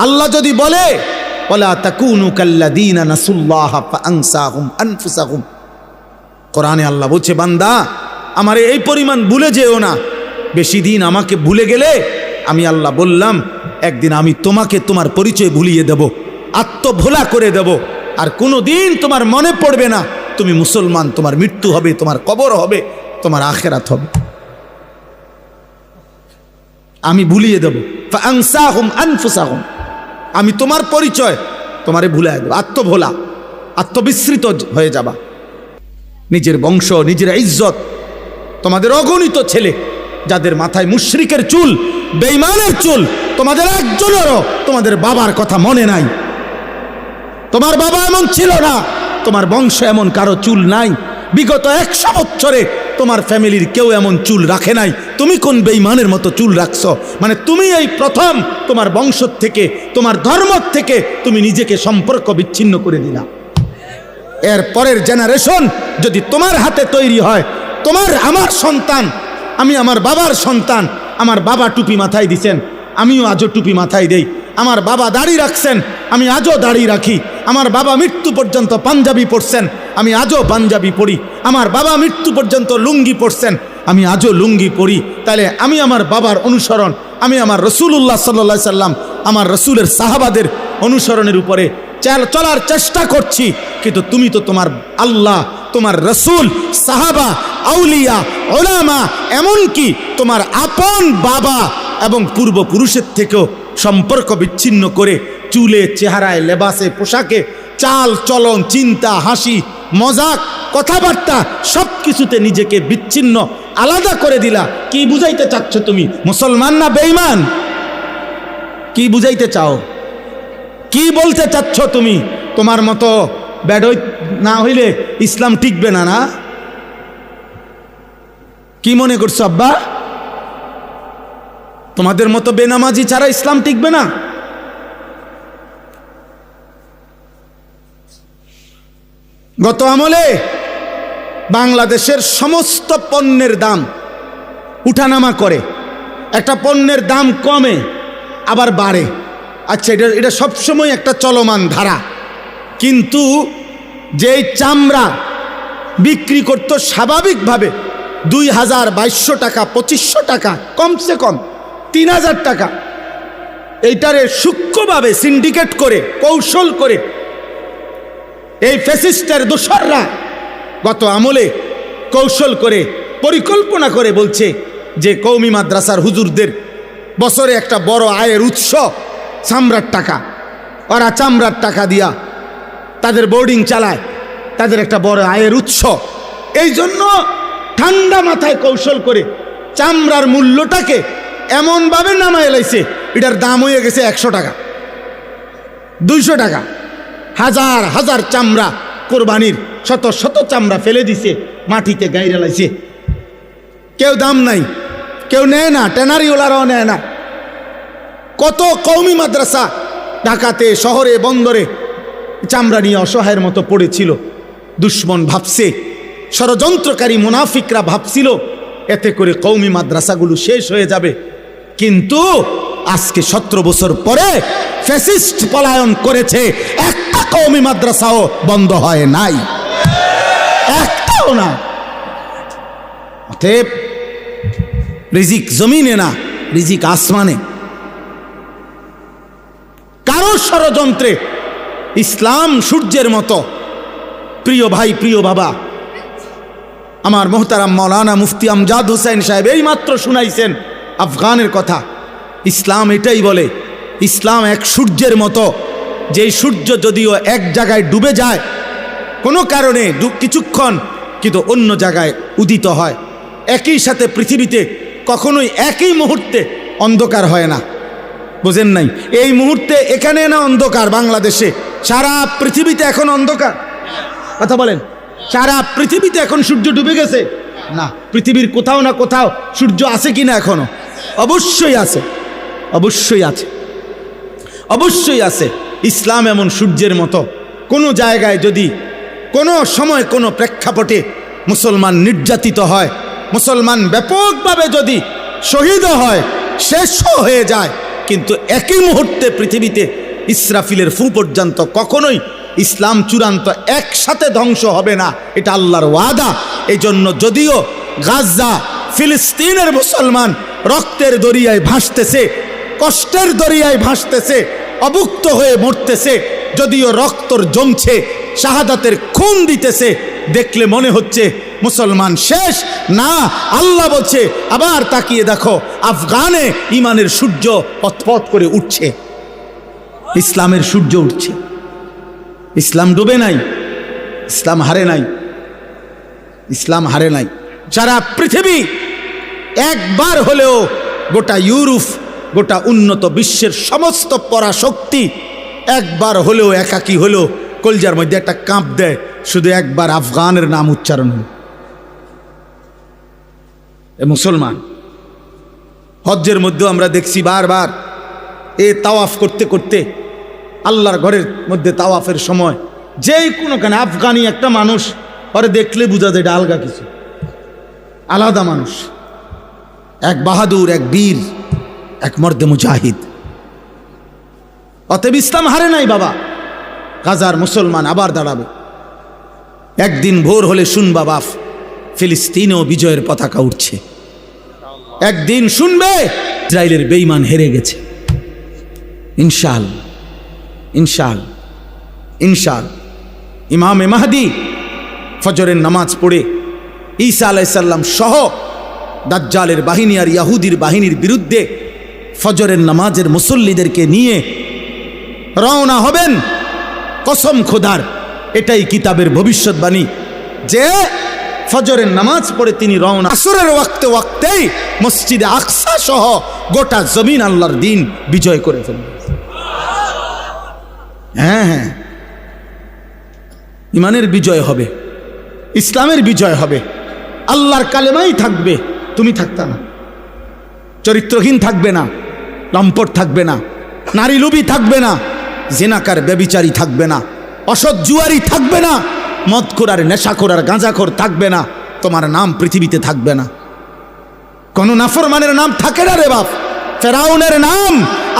আল্লাহ যদি বলে ওয়ালা তাকুনু কাল্লাযীনা নাসুল্লাহা ফাআনসাহুম আনফুসাহুম, কোরআনে আল্লাহ বলছে বান্দা আমারে এই পরিমাণ ভুলে যেও না, বেশি দিন আমাকে ভুলে গেলে আমি আল্লাহ বললাম একদিন আমি তোমাকে তোমার পরিচয় ভুলিয়ে দেব, আত্মভোলা করে দেব, আর কোনো দিন তোমার মনে পড়বে না তুমি মুসলমান। তোমার মৃত্যু হবে, তোমার কবর হবে, তোমার আখিরাত হবে, আমি ভুলিয়ে দেব। ফাআনসাহুম আনফুসাহুম, আমি তোমার পরিচয় তোমারে ভুলিয়ে দেব, আত্মভোলা, আত্মবিস্মৃত হয়ে যাবা। নিজের বংশ, নিজের ইজ্জত, তোমাদের অগণিত ছেলে যাদের মাথায় মুশরিকের চুল, বেঈমানের চুল, তোমাদের একজনেরও তোমাদের বাবার কথা মনে নাই। তোমার বাবা এমন ছিল না, তোমার বংশ এমন কারো চুল নাই, বিগত 100 বছরে তোমার ফ্যামিলির কেউ এমন চুল রাখে নাই, তুমি কোন বেঈমানের মতো চুল রাখছো? মানে তুমি এই প্রথম তোমার বংশ থেকে, তোমার ধর্ম থেকে তুমি নিজেকে সম্পর্ক বিচ্ছিন্ন করে দিলা। এর পরের জেনারেশন যদি তোমার হাতে তৈরি হয়, তোমার আমার সন্তান, আমি আমার বাবার সন্তান, আমার বাবা টুপি মাথায় দিছেন, আমিও আজও টুপি মাথায় দেই। আমার বাবা দাড়ি রাখছেন, আমি আজও দাড়ি রাখি। আমার বাবা মৃত্যু পর্যন্ত পাঞ্জাবি পরছেন, আমি আজও পাঞ্জাবি পরি। আমার বাবা মৃত্যু পর্যন্ত লুঙ্গি পরছেন, আমি আজও লুঙ্গি পরি। তাহলে আমি আমার বাবার অনুসরণ, আমি আমার রাসূলুল্লাহ সাল্লাল্লাহু আলাইহি সাল্লাম, আমার রাসূলের সাহাবাদের অনুসরণের উপরে চলার চেষ্টা করছি। কিন্তু তুমি তো তোমার আল্লাহ, তোমার রাসূল, সাহাবা, আউলিয়া, উলামা, এমনকি তোমার আপন বাবা এবং পূর্বপুরুষের থেকেও সম্পর্ক বিচ্ছিন্ন করে চুলে, চেহারায়, লেবাসে, পোশাকে, চাল চলন, চিন্তা, হাসি, মজাক, কথাবার্তা সব কিছুতে নিজেকে বিচ্ছিন্ন, আলাদা করে দিলা। কি বুঝাইতে চাচ্ছ তুমি? মুসলমান না বেঈমান? কি বুঝাইতে চাও? কি বলতে চাচ্ছ তুমি? তোমার মতো বেডই না হইলে ইসলাম টিকবে না, না? কি মনে করছো আব্বা? তোমাদের মতো বেনামাজি ছাড়া ইসলাম টিকবে না? গত আমলে বাংলাদেশের সমস্ত পণ্যের দাম উঠানামা করে, একটা পণ্যের দাম কমে আবার বাড়ে। আচ্ছা, এটা সবসময় একটা চলমান ধারা। কিন্তু যেই চামড়া বিক্রি করত স্বাভাবিকভাবে 2022 টাকা, 2500 টাকা, কমসে কম 3000 টাকা, এইটারে সূক্ষ্মভাবে সিন্ডিকেট করে, কৌশল করে এই ফ্যাসিস্টের দোসররা গত আমলে কৌশল করে, পরিকল্পনা করে বলছে যে কওমি মাদ্রাসার হুজুরদের বছরে একটা বড় আয়ের উৎস চামড়ার টাকা। ওরা চামড়ার টাকা দিয়া তাদের বোর্ডিং চালায়, তাদের একটা বড় আয়ের উৎস। এই জন্য ঠান্ডা মাথায় কৌশল করে চামড়ার মূল্যটাকে এমনভাবে নামায় লাইছে, এটার দাম হয়ে গেছে 100 টাকা, 200 টাকা। হাজার হাজার চামড়া, কোরবানির শত শত চামড়া ফেলে দিছে, মাটিতে গাইরে লাইছে। কেউ দাম নাই, কেউ নেয় না, ট্যানারিওয়ালারাও নেয় না। কত কওমি মাদ্রাসা ঢাকাতে, শহরে, বন্দরে চামড়া নিয়ে অসহায়ের মতো পড়েছিল। দুশ্মন ভাবছে, ষড়যন্ত্রকারী মুনাফিকরা ভাবছিল এতে করে কওমি মাদ্রাসাগুলো শেষ হয়ে যাবে। কিন্তু আজকে 17 বছর পরে ফ্যাসিস্ট পলায়ন করেছে, একটা কওমি মাদ্রাসাও বন্ধ হয় নাই, একটাও না। অতএব রিজিক জমিনে না, রিজিক আসমানে। কারো ষড়যন্ত্রে ইসলাম সূর্যের মতো। প্রিয় ভাই, প্রিয় বাবা, আমার মোহতারাম মাওলানা মুফতি আমজাদ হোসেন সাহেব এই মাত্র শুনাইছেন আফগানের কথা। ইসলাম এটাই বলে, ইসলাম এক সূর্যের মতো, যেই সূর্য যদিও এক জায়গায় ডুবে যায় কোনো কারণে কিছুক্ষণ, কিন্তু অন্য জায়গায় উদিত হয়। একই সাথে পৃথিবীতে কখনোই একই মুহূর্তে অন্ধকার হয় না। বুঝেন নাই? এই মুহূর্তে এখানে না অন্ধকার, বাংলাদেশে, সারা পৃথিবীতে এখন অন্ধকার। কথা বলেন, সারা পৃথিবীতে এখন সূর্য ডুবে গেছে না? পৃথিবীর কোথাও না কোথাও সূর্য আছে কিনা এখনো? অবশ্যই আছে, অবশ্যই আছে, অবশ্যই আছে। ইসলাম এমন সূর্যের মতো। কোনো জায়গায় যদি কোনো সময় কোনো প্রেক্ষাপটে মুসলমান নির্যাতিত হয়, মুসলমান ব্যাপকভাবে যদি শহীদ হয়, শেষ হয়ে যায়, কিন্তু একই মুহূর্তে পৃথিবীতে ইসরাফিলের ফু পর্যন্ত কখনোই ইসলাম চূড়ান্ত একসাথে ধ্বংস হবে না, এটা আল্লাহর ওয়াদা। এই জন্য যদিও গাজা ফিলিস্তিনের মুসলমান রক্তের দরিয়ায় ভাসতেছে, কষ্টের দরিয়ায় ভাসতেছে, অভুক্ত হয়ে মরতেছে, যদিও রক্তর জমছে, শাহাদাতের খুন দিতেছে, দেখলে মনে হচ্ছে মুসলমান শেষ না। আল্লাহ বলছে আবার তাকিয়ে দেখো, আফগানে ইমানের সূর্য পথপথ করে উঠছে, ইসলামের সূর্য উঠছে। ইসলাম ডুবে নাই, ইসলাম হারে নাই, ইসলাম হারে নাই। সারা পৃথিবী একবার হলেও, গোটা ইউরোপ, গোটা উন্নত বিশ্বের সমস্ত পরাশক্তি একবার হলেও, একাকী হলেও কলজার মধ্যে একটা কাঁপ দেয়, শুধু একবার আফগানের নাম উচ্চারণ হয়। এ মুসলমান হজ্জের মধ্যেও আমরা দেখছি বারবার এ তাওয়াফ করতে করতে, আল্লাহর ঘরের মধ্যে তাওয়াফের সময় যেই কোনোখানে আফগানি একটা মানুষ, ওরে দেখলে বোঝা যায় এটা আলগা কিছু, আলাদা মানুষ, এক বাহাদুর, এক বীর, এক মর্দে মুজাহিদ। অতএব ইসলাম হারে নাই বাবা। গাজার মুসলমান আবার দাঁড়াবে। একদিন ভোর হলে শুনবা বাপ, ফিলিস্তিনেও বিজয়ের পতাকা উঠছে। একদিন শুনবে ইসরায়েলের বেঈমান হেরে গেছে। ইনশাআল্লাহ, ইনশাআল্লাহ, ইনশাআল্লাহ। ইমামে মাহদি ফজরের নামাজ পড়ে ঈসা আলাইহিস সালাম সহ দাজ্জালের বাহিনী আর ইয়াহুদির বাহিনীর বিরুদ্ধে ফজরের নামাজের মুসল্লিদেরকে নিয়ে রওনা হবেন। কসম খোদার, এটাই কিতাবের ভবিষ্যৎবাণী যে ফজরের নামাজ পড়ে তিনি রওনা, আসরের ওয়াক্তে ওয়াক্তেই মসজিদে আকসা সহ গোটা জমিন আল্লাহর দিন বিজয় করে ফেলবে। হ্যাঁ হ্যাঁ, ইমানের বিজয় হবে, ইসলামের বিজয় হবে, আল্লাহর কালেমাই থাকবে, তুমি থাকতা না। চরিত্রহীন থাকবে না, লম্পট থাকবে না, নারী লোভী থাকবে না, জিনাকার ব্যভিচারী থাকবে না, অসৎ জুয়ারি থাকবে না, মদখোর আর নেশাখোর আর গাঁজাখোর থাকবে না, তোমার নাম পৃথিবীতে থাকবে না। কোন নাফরমানের নাম থাকে না রে বাপ। ফেরাউনের নাম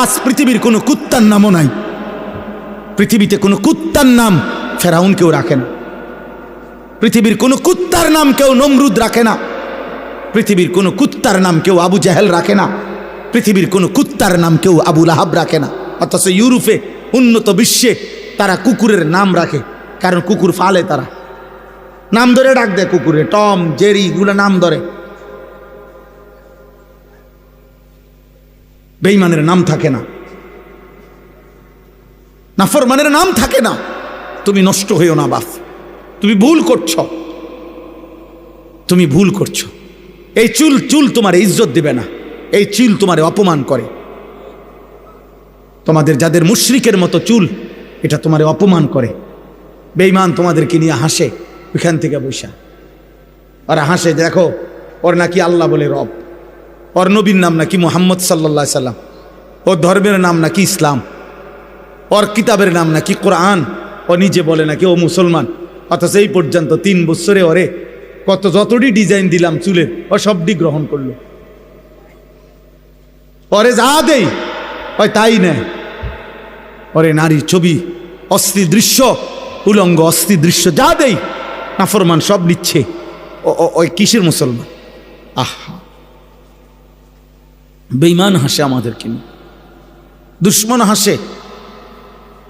আজ পৃথিবীর কোনো কুত্তার নামও নাই। পৃথিবীতে কোনো কুত্তার নাম ফেরাউন কেউ রাখে না। পৃথিবীর কোনো কুত্তার নাম কেউ নমরুদ রাখে না। পৃথিবীর কোনো কুত্তার নাম কেউ আবু জাহেল রাখে না। পৃথিবীর কোনো কুত্তার নাম কেউ আবু লাহাব রাখে না। অথচ ইউরোপে, উন্নত বিশ্বে তারা কুকুরের নাম রাখে, কারণ কুকুর ফালে, তারা নাম ধরে ডাক দেয় কুকুরে, টম, জেরি, গুলো নাম ধরে। বেঈমানের নাম থাকে না, নাফরমানের নাম থাকে না। তুমি নষ্ট হইও না বাপ, তুমি ভুল করছো, তুমি ভুল করছো। এই চুল তোমার ইজ্জত দিবে না, এই চুল তোমার অপমান করে। তোমাদের যাদের মুশরিকের মতো চুল, এটা তোমার অপমান করে। বেঈমান তোমাদেরকে নিয়ে হাসে ওইখান থেকে বৈশা, ওরা হাসে, দেখো ওর নাকি আল্লাহ বলে রব, ওর নবীর নাম নাকি মুহাম্মদ সাল্লাল্লাহু আলাইহি সাল্লাম, ওর ধর্মের নাম নাকি ইসলাম, ওর কিতাবের নাম নাকি কোরআন, ও নিজে বলে নাকি ও মুসলমান। অথচ এই পর্যন্ত 3 বছরে ওরে যতটি ডিজাইন দিলাম চুলের, ও সবটি গ্রহণ করলো। ওরে যা দেই ওই তাই নেয়। ওরে নারীর ছবি, অশ্লীল দৃশ্য, উলঙ্গ অশ্লীল দৃশ্য যা দেই, নাফরমান সব নিচ্ছে। ওই কিসের মুসলমান? আহা, বেঈমান হাসে আমাদেরকে নিয়ে, দুশ্মন হাসে,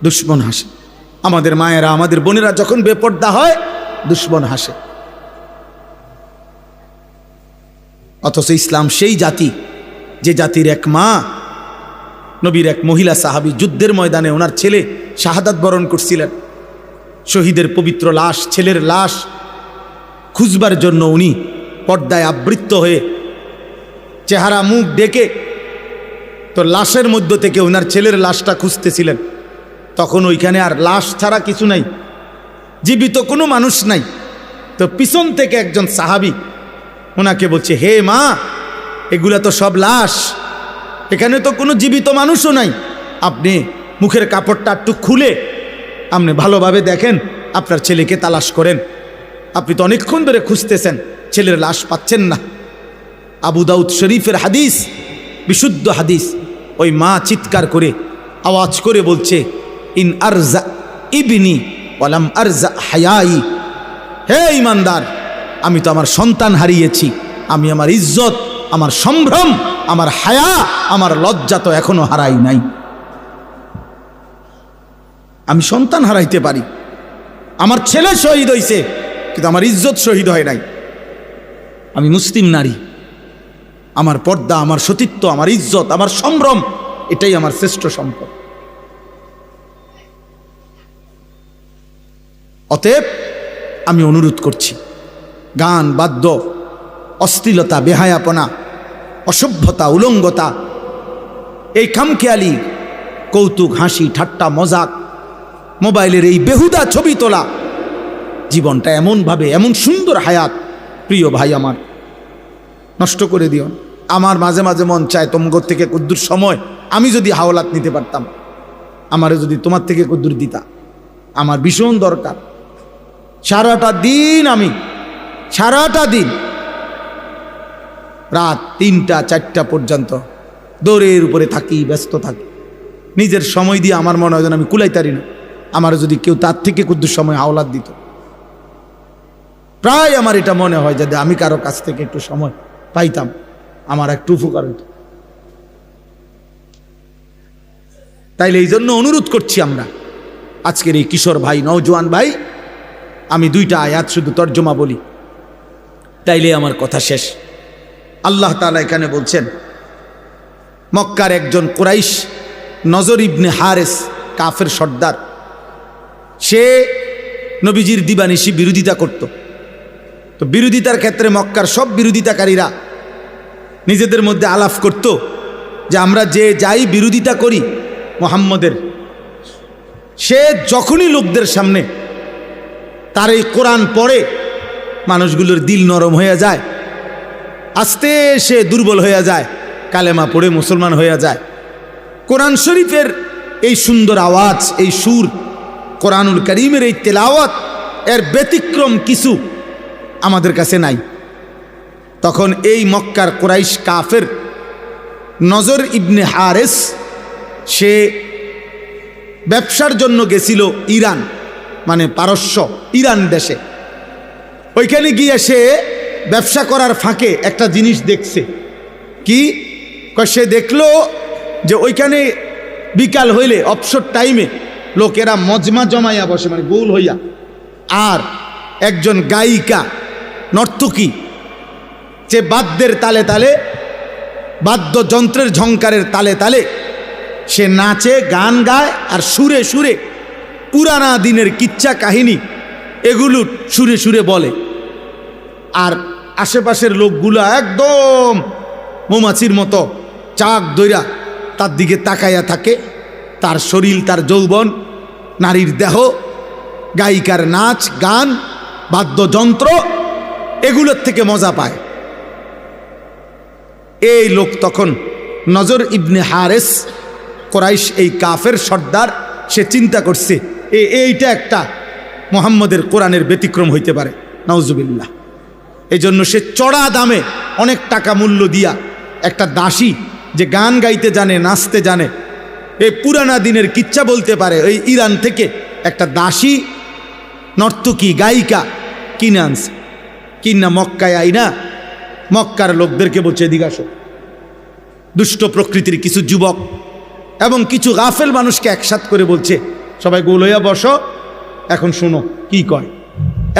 দুশ্মন হাসে। আমাদের মায়েরা, আমাদের বোনেরা যখন বেপর্দা হয়, দুশ্মন হাসে। অথচ ইসলাম সেই জাতি, যে জাতির এক মা, নবীর এক মহিলা সাহাবী যুদ্ধের ময়দানে ওনার ছেলে শাহাদাত বরণ করছিলেন। শহীদের পবিত্র লাশ, ছেলের লাশ খুঁজবার জন্য উনি পর্দায় আবৃত্ত হয়ে চেহারা মুখ ডেকে তো লাশের মধ্য থেকে ওনার ছেলের লাশটা খুঁজতেছিলেন। তখন ওইখানে আর লাশ ছাড়া কিছু নাই, জীবিত কোনো মানুষ নাই। তো পিছন থেকে একজন সাহাবী ওনাকে বলছে, হে মা, এগুলা তো সব লাশ, এখানে তো কোনো জীবিত মানুষও নাই। আপনি মুখের কাপড়টা একটু খুলে আপনি ভালোভাবে দেখেন, আপনার ছেলেকে তালাশ করেন। আপনি তো অনেকক্ষণ ধরে খুঁজতেছেন, ছেলের লাশ পাচ্ছেন না। আবু দাউদ শরীফের হাদিস, বিশুদ্ধ হাদিস, ওই মা চিৎকার করে আওয়াজ করে বলছে, ইন আরজা ইবনি ওয়ালাম আরজা হায়াই, হে ইমানদার, আমি তো আমার সন্তান হারিয়েছি, আমি আমার ইজ্জত, আমার সম্ভ্রম, আমার হায়া, আমার লজ্জা তো এখনো হারাই নাই। আমি সন্তান হারাইতে পারি, আমার ছেলে শহীদ হয়েছে, কিন্তু আমার ইজ্জত শহীদ হয় নাই। আমি মুসলিম নারী, আমার পর্দা, আমার সতীত্ব, আমার ইজ্জত, আমার সম্ভ্রম, এটাই আমার শ্রেষ্ঠ সম্পদ। অতএব আমি অনুরোধ করছি, গান বাদ্য, অশ্লীলতা, বেহায়াপনা, অসভ্যতা, উলঙ্গতা, এই খামখেয়ালি কৌতুক, হাসি, ঠাট্টা, মজাক, মোবাইলের এই বেহুদা ছবি তোলা, জীবনটা এমনভাবে, এমন সুন্দর হায়াত, প্রিয় ভাই আমার, নষ্ট করে দিও। আমার মাঝে মাঝে মন চায় তোমার থেকে কদ্দুর সময় আমি যদি হাওলাত নিতে পারতাম, আমারে যদি তোমার থেকে কদ্দুর দিতা, আমার ভীষণ দরকার। সারাটা দিন রাত 3টা 4টা পর্যন্ত দৌড়ের উপরে থাকি, ব্যস্ত থাকি, নিজের সময় দিয়ে আমার মনে হয় যেন আমি কুলাইতারি না। আমার যদি কেউ তার থেকে কদ্দুর সময় হাওলাত দিত, প্রায় আমার এটা মনে হয় যদি আমি কারো কাছ থেকে একটু সময় পাইতাম, আমার একটু উপকার হইত। তাইলে এই জন্য অনুরোধ করছি আমরা, আজকের এই কিশোর ভাই, নওজোয়ান ভাই, আমি 2টা আয়াত শুধু তর্জমা বলি, তাইলে আমার কথা শেষ। আল্লাহ তাআলা এখানে বলছেন, মক্কার একজন কুরাইশ, নজর ইবনে হারেস, কাফের সর্দার, সে নবীজির দিবানিশি বিরোধিতা করত। তো বিরোধিতার ক্ষেত্রে মক্কার সব বিরোধিতাকারীরা নিজেদের মধ্যে আলাপ করত যে আমরা যে যাই বিরোধিতা করি মুহাম্মদের, সে যখনই লোকদের সামনে তার এই কোরআন পড়ে, মানুষগুলোর দিল নরম হয়ে যায়, আস্তে সে দুর্বল হয়ে যায়, কালেমা পড়ে মুসলমান হয়ে যায়। কোরআন শরীফের এই সুন্দর আওয়াজ, এই সুর, কোরআনুল কারীমের এই তেলাওয়াত, এর ব্যতিক্রম কিছু আমাদের কাছে নাই। তখন এই মক্কার কুরাইশ কাফের নজর ইবনে হারেস, সে ব্যবসার জন্য গেছিল ইরান, মানে পারস্য, ইরান দেশে। ওইখানে গিয়ে সে ব্যবসা করার ফাঁকে একটা জিনিস দেখছে। কি? সে দেখলো যে ওইখানে বিকাল হইলে, অবসর টাইমে লোকেরা মজমা জমাইয়া বসে, মানে গোল হইয়া, আর একজন গায়িকা, নর্তকী, যে বাদ্যের তালে তালে, বাদ্যযন্ত্রের ঝংকারের তালে তালে সে নাচে, গান গায়, আর সুরে সুরে পুরানা দিনের কিচ্ছা কাহিনী এগুলো সুরে সুরে বলে। আর আশেপাশের লোকগুলা একদম মৌমাছির মতো চাক দইরা তার দিকে তাকাইয়া থাকে। তার শরীর, তার যৌবন, নারীর দেহ, গায়িকার নাচ, গান, বাদ্যযন্ত্র, এগুলোর থেকে মজা পায়। এই লোক তখন নজর ইবনে হারেস, কুরাইশ এই কাফের সর্দার, সে চিন্তা করছে এইটা একটা মুহাম্মদের কোরআনের ব্যতিক্রম হইতে পারে, নাউজুবিল্লাহ। এই জন্য সে চড়া দামে, অনেক টাকা মূল্য দিয়া, একটা দাসী যে গান গাইতে জানে, নাচতে জানে, এই পুরানা দিনের কিচ্ছা বলতে পারে, ওই ইরান থেকে একটা দাসী, নর্তকী, গায়িকা কিনে আনছে। কিনা মক্কায় আইনা মক্কার লোকদেরকে বলছে, এদিকে আসো। দুষ্ট প্রকৃতির কিছু যুবক এবং কিছু গাফেল মানুষকে একসাথ করে বলছে, সবাই গোল হইয়া বসো, এখন শোনো কি কয়।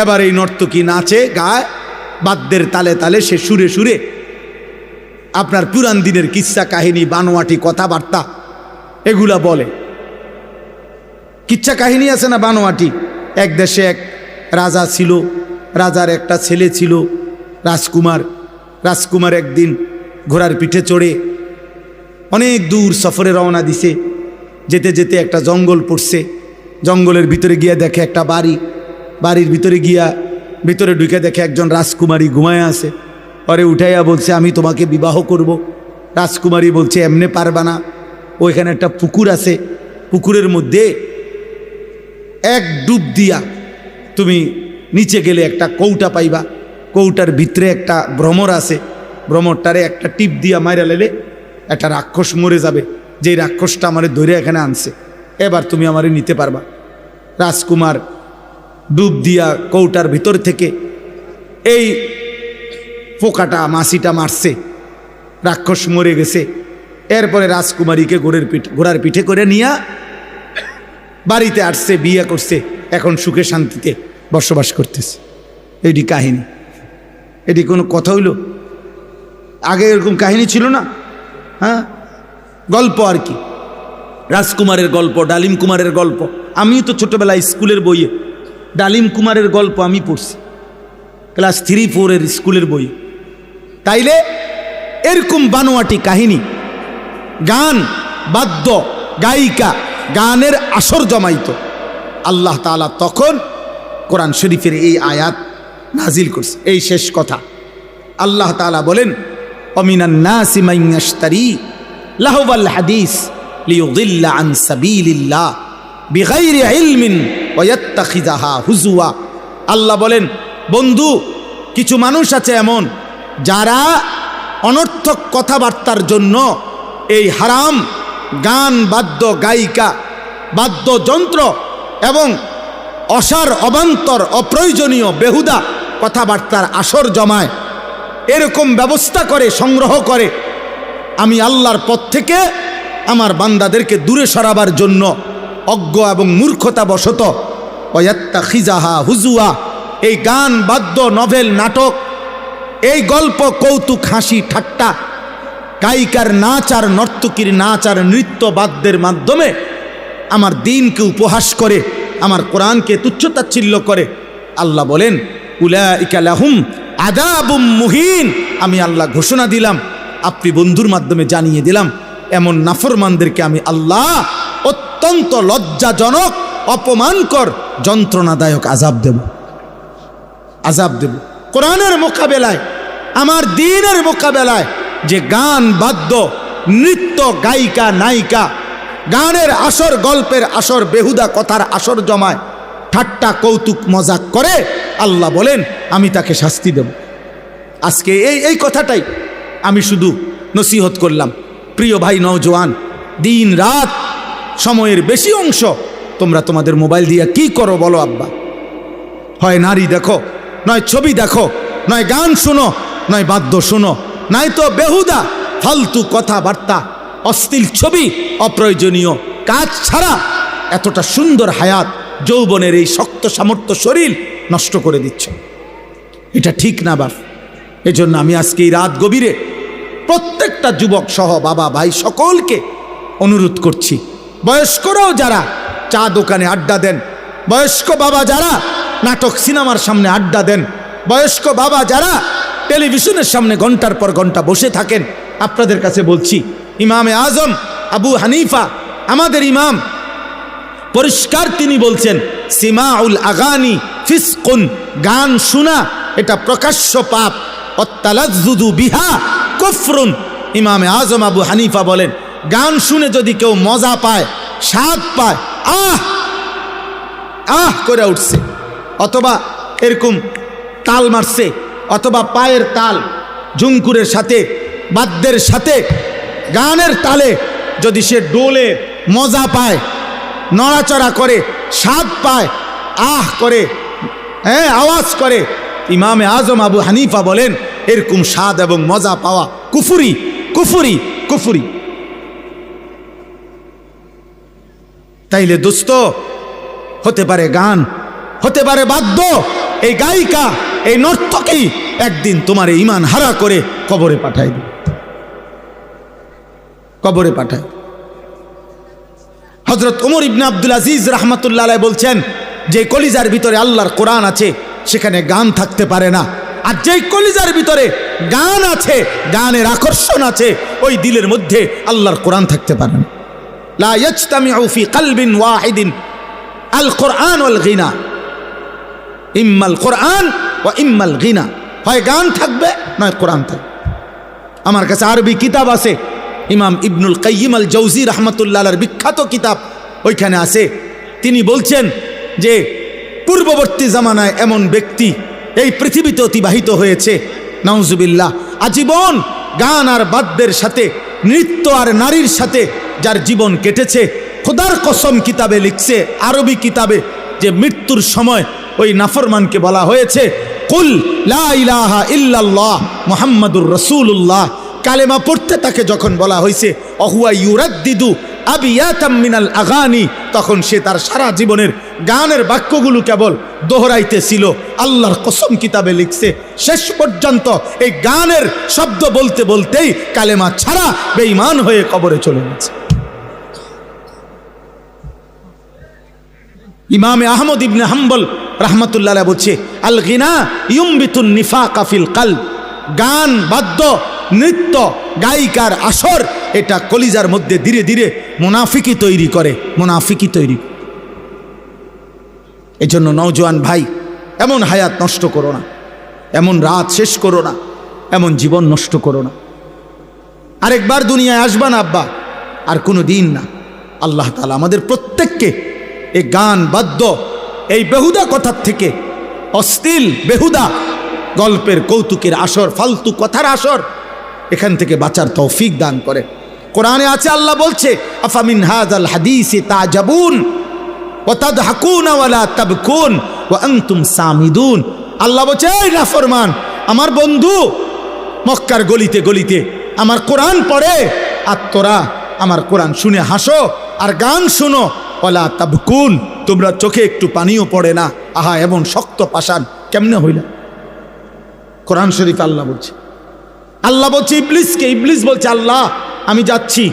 এবার এই নর্তকী নাচে, গায়, বাদ্যের তালে তালে সে সুরে সুরে আপনার পুরান দিনের কিচ্ছা কাহিনী, বানোয়াটি কথাবার্তা এগুলা বলে। কিচ্ছা কাহিনী আছে না বানোয়াটি। এক দেশে এক রাজা ছিল, রাজার একটা ছেলে ছিল রাজকুমার। রাজকুমার একদিন ঘোড়ার পিঠে চড়ে অনেক দূর সফরে রওনা দিছে। যেতে যেতে একটা জঙ্গল পড়ছে। জঙ্গলের ভিতরে গিয়া দেখে একটা বাড়ি। বাড়ির ভিতরে গিয়া ভিতরে ঢুকে দেখে একজন রাজকুমারী ঘুমায় আছে। পরে উঠাইয়া বলছে, আমি তোমাকে বিবাহ করব। রাজকুমারী বলছে, এমনে পারবা না, ওইখানে একটা পুকুর আছে, পুকুরের মধ্যে এক ডুব দিয়া তুমি নিচে গেলে একটা কৌটা পাইবা। কৌটার ভিতরে একটা ভ্রমর আছে, ভ্রমরটারে একটা টিপ দিয়া মাইরা লেলে একটা রাক্ষস মরে যাবে, যে রাক্ষসটা আমারে ধরে এখানে আনছে, এবার তুমি আমারে নিতে পারবা। রাজকুমার ডুব দিয়া কৌটার ভিতর থেকে এই পোকাটা মাছিটা মারছে, রাক্ষস মরে গেছে। এরপরে রাজকুমারীকে ঘোড়ার পিঠে করে নিয়ে বাড়িতে আসছে, বিয়ে করছে, এখন সুখে শান্তিতে বসবাস করতেছে। এটি কাহিনী, এটি কোনো কথা হইল? আগে এরকম কাহিনী ছিল না। হ্যাঁ, গল্প আর কি, রাজকুমারের গল্প, ডালিম কুমারের গল্প। আমিও তো ছোটবেলায় স্কুলের বইয়ে ডালিম কুমারের গল্প আমি পড়ছি, ক্লাস 3-4 স্কুলের বই। তাইলে এরকম বানোয়াটি কাহিনী, গান, বাদ্য, গায়িকা, গানের আসর জমাইত। আল্লাহ তাআলা তখন কোরআন শরীফের এই আয়াত নাজিল করছে। এই শেষ কথা আল্লাহ তাআলা বলেন, অমিনান নাসি মান ইয়াশতারি লাহওয়াল হাদিস লিয়ুদিল্লা আন সাবিলিল্লাহ বিগাইরি ইলমিন ওয়া ইয়াত্তাখিযাহা হুজুয়া। আল্লাহ বলেন, বন্ধু, কিছু মানুষ আছে এমন যারা অনর্থক কথাবার্তার জন্য এই হারাম গান, বাদ্য, গায়িকা, বাদ্যযন্ত্র এবং অসার, অবান্তর, অপ্রয়োজনীয় বেহুদা কথাবার্তার আসর জমায়, এরকম ব্যবস্থা করে, সংগ্রহ করে। আমি আল্লাহর পথ থেকে আমার বান্দাদেরকে দূরে সরাবার জন্য অজ্ঞ এবং মূর্খতা বশত ওয়াত্তাখিযাহা হুজুয়া, এই গান, বাদ্য, নভেল, নাটক, এই গল্প, কৌতুক, হাসি, ঠাট্টা, গায়িকার নাচ আর নর্তকীর নাচ আর নৃত্য বাদ্যের মাধ্যমে আমার দিনকে উপহাস করে, আমার কোরআনকে তুচ্ছতাচ্ছিল্য করে। আল্লাহ বলেন, উলাইকা লাহুম আযাবুম মুহিন। আমি আল্লাহ ঘোষণা দিলাম, আপনি বন্ধুর মাধ্যমে জানিয়ে দিলাম, এমন নাফরমানদেরকে আমি আল্লাহ অত্যন্ত লজ্জাজনক, অপমানকর, যন্ত্রণাদায়ক আযাব দেব, আযাব দেব। কোরআনের মোকাবেলায়, আমার দ্বীনের মোকাবেলায় যে গান, বাদ্য, নৃত্য, গায়িকা, নায়িকা, গানের আসর, গল্পের আসর, বেহুদা কথার আসর জমায়, ঠাট্টা, কৌতুক, মজাক করে, আল্লাহ বলেন আমি তাকে শাস্তি দেব। আজকে এই কথাটাই আমি শুধু নসিহত করলাম। প্রিয় ভাই নওজোয়ান, দিন রাত সময়ের বেশি অংশ তোমরা তোমাদের মোবাইল দিয়ে কি করো বলো আব্বা? হয় নারী দেখো, নয় ছবি দেখো, নয় গান শুনো, নয় বাদ্য শুনো, নাই তো বেহুদা ফালতু কথাবার্তা, অশ্লীল ছবি, অপ্রয়োজনীয় কাজ ছাড়া এতটা সুন্দর হায়াত, যৌবনের এই শক্ত সামর্থ্য শরীর নষ্ট করে দিচ্ছ। এটা ঠিক না বাপ। এজন্য আমি আজকে এই রাত গভীরে প্রত্যেকটা যুবক সহ বাবা, ভাই সকলকে অনুরোধ করছি, বয়স্করাও যারা চা দোকানে আড্ডা দেন, বয়স্ক বাবা যারা নাটক সিনেমার সামনে আড্ডা দেন, বয়স্ক বাবা যারা টেলিভিশনের সামনে ঘন্টার পর ঘন্টা বসে থাকেন, আপনাদের কাছে বলছি, ইমামে আজম আবু হানিফা, আমাদের ইমাম, পরিষ্কার তিনি বলছেন, সিমাউল আগানি ফিসকুন, গান শোনা এটা প্রকাশ্য পাপ, অত্তালাজ্জুদু বিহা কুফরুন। ইমামে আজম আবু হানিফা বলেন, গান শুনে যদি কেউ মজা পায়, স্বাদ পায়, আহ আহ করে উঠছে, অথবা এরকম তাল মারছে, অথবা পায়ের তাল ঝুমকুরের সাথে, বাদ্যের সাথে, গানের তালে যদি সে ডোলে, মজা পায়, নড়াচড়া করে, স্বাদ পায়, আহ করে, হ্যাঁ আওয়াজ করে, ইমামে আজম আবু হানিফা বলেন এরকম স্বাদ এবং মজা পাওয়া কুফরি, কুফরি, কুফরি। তাইলে দোস্ত, হতে পারে গান, হতে পারে বাদ্য, এই গায়িকা, এই নর্তকী একদিন তোমার ঈমান হারা করে কবরে পাঠায় দিবে, কবরে পাঠায়। হযরত ওমর ইবনে আব্দুল আজিজ রাহমাতুল্লাহ আলাইহি বলছেন, যে কলিজার ভিতরে আল্লাহর কোরআন আছে সেখানে গান থাকতে পারে না, আর যেই কলিজার ভিতরে গান আছে, গানের আকর্ষণ আছে, ওই দিলের মধ্যে আল্লাহর কোরআন থাকতে পারে না। লা ইয়াজতামিউ ফি কলবিন ওয়াহিদিন আল কোরআন ওয়াল গিনা, ইম্মাল কোরআন ওয়া ইম্মাল গিনা, হয় গান থাকবে নয় কোরআন থাকবে। আমার কাছে আরবি কিতাব আছে, ইমাম ইবনুল কাইয়িম আল জাওজি রাহমাতুল্লাহ আলাইহির বিখ্যাত কিতাব, ওইখানে আছে। তিনি বলছেন যে পূর্ববর্তী জামানায় এমন ব্যক্তি এই পৃথিবীতে অতিবাহিত হয়েছে, নাউজুবিল্লাহ, আজীবন গান আর বাদ্যের সাথে, নৃত্য আর নারীর সাথে যার জীবন কেটেছে, খোদার কসম কিতাবে লিখছে, আরবি কিতাবে, যে মৃত্যুর সময় ওই নাফরমানকে বলা হয়েছে কুল লা ইলাহা ইল্লাল্লাহ মুহাম্মাদুর রাসূলুল্লাহ, কালেমা পড়তে তাকে যখন বলা হয়েছে অহুয়া ইউরাদ্দিদু আবিয়াতাম মিনাল আগানি, তখন সে তার সারা জীবনের গানের বাক্যগুলো কেবল দোহরাইতেছিল। আল্লাহর কসম কিতাবে লিখছে শেষ পর্যন্ত এই গানের শব্দ বলতে বলতেই কালেমা ছাড়া বেঈমান হয়ে কবরে চলে গেছে। ইমামে আহমদ ইবনে হাম্বল রাহমাতুল্লাহ আলাইহি বলছে আল গিনা ইউমবিতুন নিফাকা ফিল কলব, গান বাদ্য নৃত্য গায়িকার আসর এটা কলিজার মধ্যে ধীরে ধীরে মুনাফিকি তৈরি করে, মুনাফিকি তৈরি। এই জন্য নওজোয়ান ভাই, এমন হায়াত নষ্ট করো না, এমন রাত শেষ করো না, এমন জীবন নষ্ট করো না। আরেকবার দুনিয়ায় আসবা না আব্বা, আর কোনো দিন না। আল্লাহ তাআলা আমাদের প্রত্যেককে এই গান বাদ্য, এই বেহুদা কথার থেকে, অশ্লীল বেহুদা গল্পের কৌতুকের আসর, ফালতু কথার আসর, এখান থেকে বাঁচার তৌফিক দান করে। কোরআনে আছে, আল্লাহ বলছে আফামিন হাযাল হাদীসি তাজাবুন ওয়া তাদহাকুনা ওয়া লা তাবকুন ওয়া আনতুম সামিদুন। আল্লাহ বলছে এই নাফরমান আমার বন্ধু মক্কার গলিতে গলিতে আমার কোরআন পড়ে, আর তোরা আমার কোরআন শুনে হাসো আর গান শুনো, ওয়ালা তাবকুন, তোমরা চোখে একটু পানিও পড়ে না। আহা, এমন শক্ত পাষাণ কেমনে হইল? কোরআন শরীফ আল্লাহ বলছে। আল্লাহ বলছে ইবলিসকে, ইবলিস বলছে আল্লাহ আমি যাচ্ছি,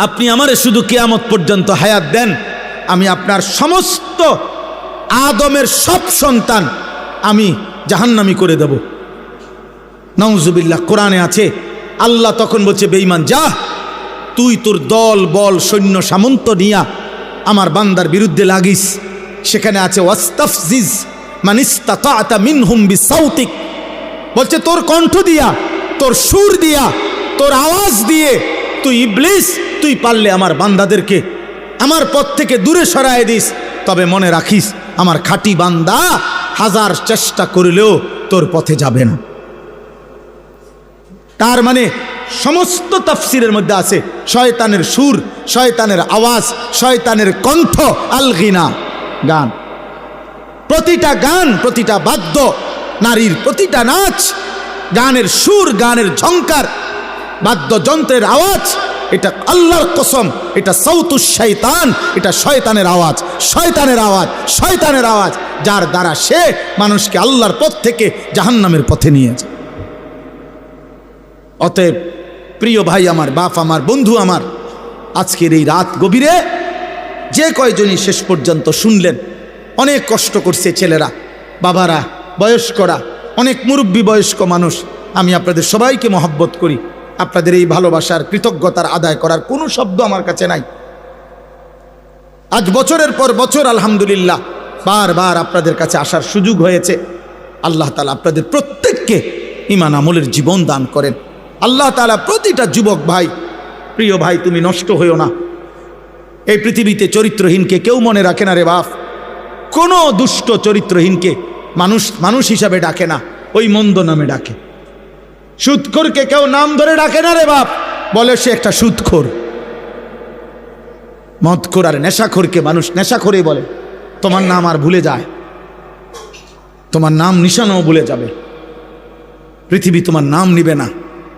আপনি আমারে শুধু কিয়ামত পর্যন্ত হায়াত দেন, আমি আপনার সমস্ত আদমের সব সন্তান আমি জাহান্নামী করে দেব। নাউজুবিল্লাহ। কোরআনে আছে, আল্লাহ তখন বলছে বেঈমান যা, তুই তোর দল বল সৈন্য সামন্ত নিয়া আমার বান্দার বিরুদ্ধে লাগিস। সেখানে আছে ওয়াস্তাফজিজ মান ইসতাতা'তা মিনহুম বিসাউতিক, বলছে তোর কণ্ঠ দিয়া, তোর সুর দিয়া, তোর আওয়াজ দিয়ে তুই ইবলিস, তুই পারলে আমার বান্দাদেরকে আমার পথ থেকে দূরে সরায় দিস। তবে মনে রাখিস আমার খাঁটি বান্দা হাজার চেষ্টা করলেও তোর পথে যাবে না। তার মানে সমস্ত তাফসিরের মধ্যে আছে শয়তানের সুর, শয়তানের আওয়াজ, শয়তানের কণ্ঠ আল গিনা, গান। প্রতিটা গান, প্রতিটা বাদ্য, নারীর প্রতিটা নাচ, গানের সুর, গানের ঝংকার, বাদ্যযন্ত্রের আওয়াজ, এটা আল্লাহর কসম, এটা সাউতুশ শয়তান, এটা শয়তানের আওয়াজ, শয়তানের আওয়াজ, শয়তানের আওয়াজ, যার দ্বারা সে মানুষকে আল্লাহর পথ থেকে জাহান্নামের পথে নিয়ে যায়। অতএব প্রিয় ভাই আমার, বাপ আমার, বন্ধু আমার, আজকের এই রাত গভীরে যে কয়জনই শেষ পর্যন্ত শুনলেন, অনেক কষ্ট করছে ছেলেরা, বাবারা, বয়স্করা, অনেক মুরব্বী বয়স্ক মানুষ। আমি আপনাদের সবাইকে মহব্বত করি। আপনাদের এই ভালোবাসার কৃতজ্ঞতার আদায় করার কোনো শব্দ আমার কাছে নাই। আজ বছরের পর বছর আলহামদুলিল্লাহ বারবার আপনাদের কাছে আসার সুযোগ হয়েছে। আল্লাহ তাআলা আপনাদের প্রত্যেককে ঈমান আমলের জীবন দান করেন। আল্লাহ তাআলা প্রতিটা যুবক ভাই, প্রিয় ভাই, তুমি নষ্ট হইও না। এই পৃথিবীতে চরিত্রহীনকে কেউ মনে রাখে না রে বাপ। কোনো দুষ্ট চরিত্রহীনকে মানুষ হিসাবে ডাকে না, ওই মন্দ নামে ডাকে। সুদখোরকে কেউ নাম ধরে ডাকে না রে বাপ, বলে সে একটা সুদখোর। মদখোর আর নেশাখোরকে মানুষ নেশাখোরই বলে। তোমার নাম আর ভুলে যায়, তোমার নাম নিশানাও ভুলে যাবে। পৃথিবী তোমার নাম নিবে না,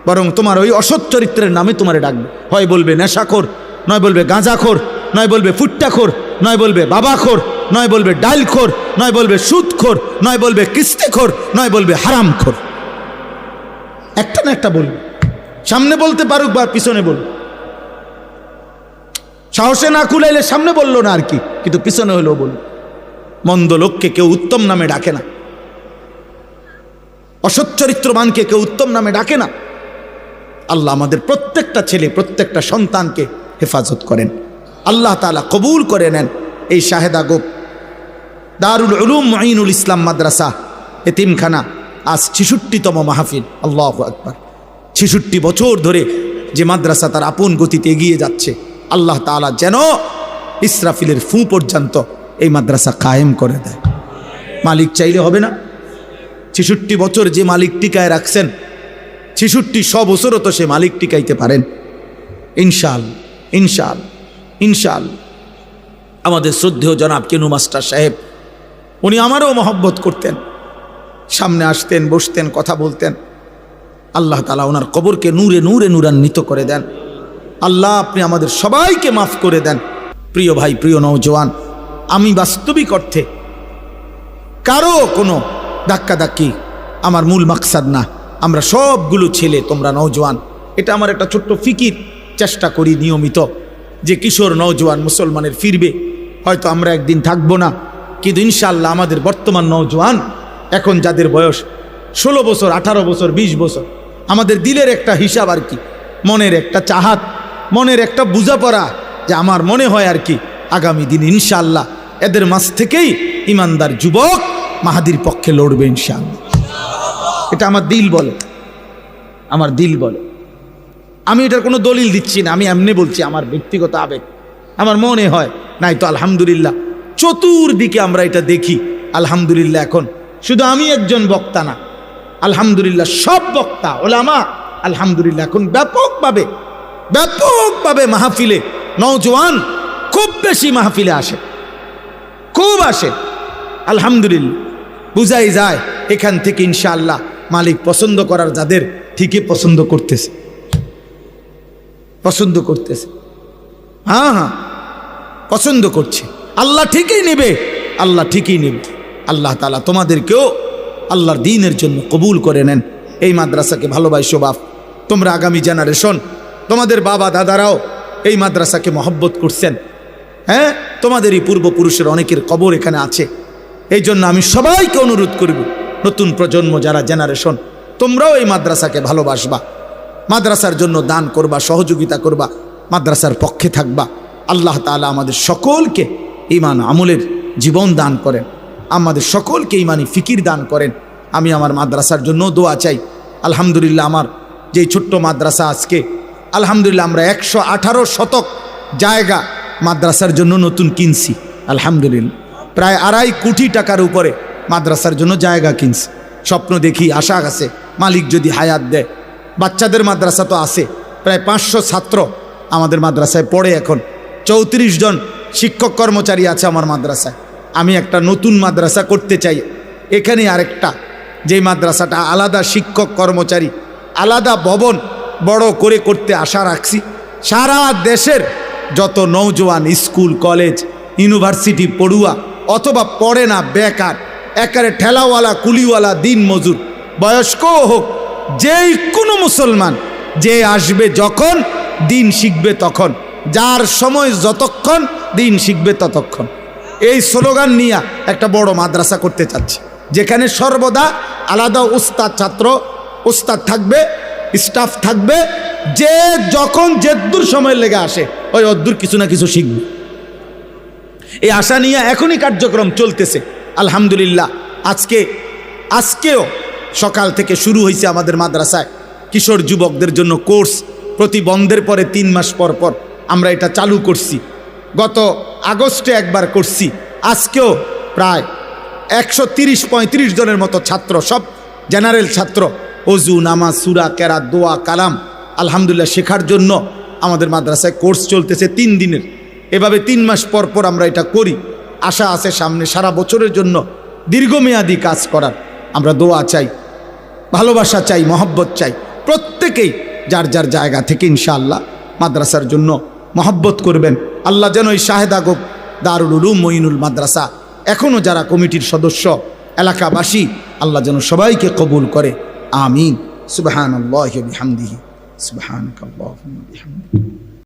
বরং তোমার ওই অসৎ চরিত্রের নামে তোমারে ডাকবে। হয় বলবে নেশাখোর, নয় বলবে গাঁজাখোর, নয় বলবে ফুট্টাখোর, নয় বলবে বাবাখোর, নয় বলবে ডাইলখোর, নয় বলবে সুদখোর, নয় বলবে কিস্তিখোর, নয় বলবে হারামখোর। একটা না একটা বলবে, সামনে বলতে পারুক বা পিছনে বলুক। সাহসে না কুলাইলে সামনে বললো না আর কি, কিন্তু পিছনে হলেও বলুক। মন্দ লোককে কেউ উত্তম নামে ডাকে না, অসৎ চরিত্রবানকে কেউ উত্তম নামে ডাকে না। আল্লাহ আমাদের প্রত্যেকটা ছেলে, প্রত্যেকটা সন্তানকে হেফাজত করেন। আল্লাহ তাআলা কবুল করে নেন এই শাহেদা গোপ দারুল উলুম মুঈনুল ইসলাম মাদ্রাসা এতিমখানা। আজ 66তম মাহফিল। আল্লাহু আকবার। 66 বছর ধরে যে মাদ্রাসা তার আপন গতিতে এগিয়ে যাচ্ছে, আল্লাহ তাআলা যেন ইসরাফিলের ফু পর্যন্ত এই মাদ্রাসা কায়েম করে দেয়। মালিক চাইলে হবে না? 66 বছর যে মালিক টিকায় রাখছেন, 66 বছরও তো সে মালিক টিকাইতে পারেন ইনশাআল্লাহ। ইনশাআল্লাহ ইনশাআল্লাহ। আমাদের শ্রদ্ধেয় জনাব কেনু মাস্টার সাহেব, উনি আমারও মহব্বত করতেন, সামনে আসতেন, বসতেন, কথা বলতেন। আল্লাহ তাআলা ওনার কবরকে নূরে নূরে নূরান্বিত করে দেন। আল্লাহ আপনি আমাদের সবাইকে মাফ করে দেন। প্রিয় ভাই, প্রিয় নওজোয়ান, আমি বাস্তবিক অর্থে কারো কোনো ধাক্কাধাক্কি আমার মূল মাকসাদ না। আমরা সবগুলো ছেলে, তোমরা নওজোয়ান, এটা আমার একটা ছোট্ট ফিকির। চেষ্টা করি নিয়মিত যে কিশোর নওজোয়ান মুসলমানের ফিরবে। হয়তো আমরা একদিন থাকবো না, কিন্তু ইনশাআল্লাহ আমাদের বর্তমান নওজোয়ান, এখন যাদের বয়স 16 বছর, 18 বছর, 20 বছর, আমাদের দিলের একটা হিসাব আর কি, মনের একটা চাহাত, মনের একটা বোঝাপড়া, যে আমার মনে হয় আর কি আগামী দিন ইনশাআল্লাহ এদের মাঝ থেকেই ইমানদার যুবক মাহাদির পক্ষে লড়বে ইনশাআল্লাহ। এটা আমার দিল বলে, আমার দিল বলে। আমি এটার কোনো দলিল দিচ্ছি না, আমি এমনি বলছি, আমার ব্যক্তিগত আবেগ, আমার মনে হয়। নাই তো আলহামদুলিল্লাহ চতুর্দিকে আমরা এটা দেখি। আলহামদুলিল্লাহ এখন শুধু আমি একজন বক্তা না, আলহামদুলিল্লাহ সব বক্তা ওলামা আলহামদুলিল্লাহ এখন ব্যাপকভাবে মাহফিলে, নওজোয়ান খুব বেশি মাহফিলে আসে, খুব আসে। আলহামদুলিল্লাহ বুঝাই যায় এখান থেকে ইনশাআল্লাহ মালিক পছন্দ করার যাদের, ঠিকই পছন্দ করতেছে, পছন্দ করতেছে। হ্যাঁ হ্যাঁ, পছন্দ করছে। আল্লাহ ঠিকই নেবে, আল্লাহ ঠিকই নেবে। আল্লাহ তাআলা তোমাদেরকেও আল্লাহর দ্বীনের জন্য কবুল করে নেন। এই মাদ্রাসাকে ভালোবাসো বাপ, তোমরা আগামী জেনারেশন, তোমাদের বাবা দাদারাও এই মাদ্রাসাকে মহব্বত করছেন। হ্যাঁ, তোমাদেরই পূর্বপুরুষের অনেকের কবর এখানে আছে। এই জন্য আমি সবাইকে অনুরোধ করব, নতুন প্রজন্ম যারা জেনারেশন, তোমরাও এই মাদ্রাসাকে ভালোবাসবা, মাদ্রাসার জন্য দান করবা, সহযোগিতা করবা, মাদ্রাসার পক্ষে থাকবা। আল্লাহ তাআলা আমাদের সকলকে ঈমান আমলের জীবন দান করেন, আমাদের সকলকে ঈমানি ফিকির দান করেন। আমি আমার মাদ্রাসার জন্য দোয়া চাই। আলহামদুলিল্লাহ আমার যেই ছোট্ট মাদ্রাসা আজকে আলহামদুলিল্লাহ আমরা 118 শতক জায়গা মাদ্রাসার জন্য নতুন কিনছি। আলহামদুলিল্লাহ প্রায় 2.5 কোটি টাকার উপরে মাদ্রাসার জন্য জায়গা কিনছি। স্বপ্ন দেখি, আশা আছে মালিক যদি হায়াত দেয়। বাচ্চাদের মাদ্রাসা তো আছে, প্রায় 500 ছাত্র আমাদের মাদ্রাসায় পড়ে। এখন 34 জন শিক্ষক কর্মচারী আছে আমার মাদ্রাসায়। আমি একটা নতুন মাদ্রাসা করতে চাই এখানে, আরেকটা, যেই মাদ্রাসাটা আলাদা শিক্ষক কর্মচারী, আলাদা ভবন বড় করে করতে আশা রাখছি। সারা দেশের যত নওজোয়ান স্কুল কলেজ ইউনিভার্সিটি পড়ুয়া অথবা পড়ে না, বেকার, একারে ঠেলাওয়ালা, কুলিওয়ালা, দিন মজুর, বয়স্কও হোক, যেই কোনো মুসলমান যে আসবে যখন দিন শিখবে তখন, যার সময় যতক্ষণ দিন শিখবে ততক্ষণ, এই স্লোগান নিয়ে একটা বড় মাদ্রাসা করতে চাচ্ছি, যেখানে সর্বদা আলাদা উস্তাদ, ছাত্র উস্তাদ থাকবে, স্টাফ থাকবে, যে যখন যেদূর সময় লেগে আসে ওই অদ্দূর কিছু না কিছু শিখবে। এই আশা নিয়ে এখনই কার্যক্রম চলতেছে। আলহামদুলিল্লাহ আজকেও সকাল থেকে শুরু হয়েছে আমাদের মাদ্রাসায় কিশোর যুবকদের জন্য কোর্স। প্রতি বন্ধের পরে 3 মাস পর পর আমরা এটা চালু করছি। গত আগস্টে একবার করছি, আজকেও প্রায় 130-35 জনের মতো ছাত্র, সব জেনারেল ছাত্র, অজু, নামাজ, সূরা, কেরাত, দোয়া, কালাম আলহামদুলিল্লাহ শেখার জন্য আমাদের মাদ্রাসায় কোর্স চলতেছে 3 দিনের। এভাবে 3 মাস পর পর আমরা এটা করি। আশা আছে সামনে সারা বছরের জন্য দীর্ঘমেয়াদী কাজ করার। আমরা দোয়া চাই, ভালোবাসা চাই, মহব্বত চাই। প্রত্যেকেই যার যার জায়গা থেকে ইনশাআল্লাহ মাদ্রাসার জন্য মহব্বত করবেন। আল্লাহ যেন এই শাহেদা গোপ দারুল উলুম মঈনুল মাদ্রাসা এখনও যারা কমিটির সদস্য, এলাকাবাসী, আল্লাহ যেন সবাইকে কবুল করে। আমিন। সুবহানাল্লাহি ওয়া বিহামদিহি, সুবহানাকাল্লাহুম্মা ওয়া বিহামদিকা।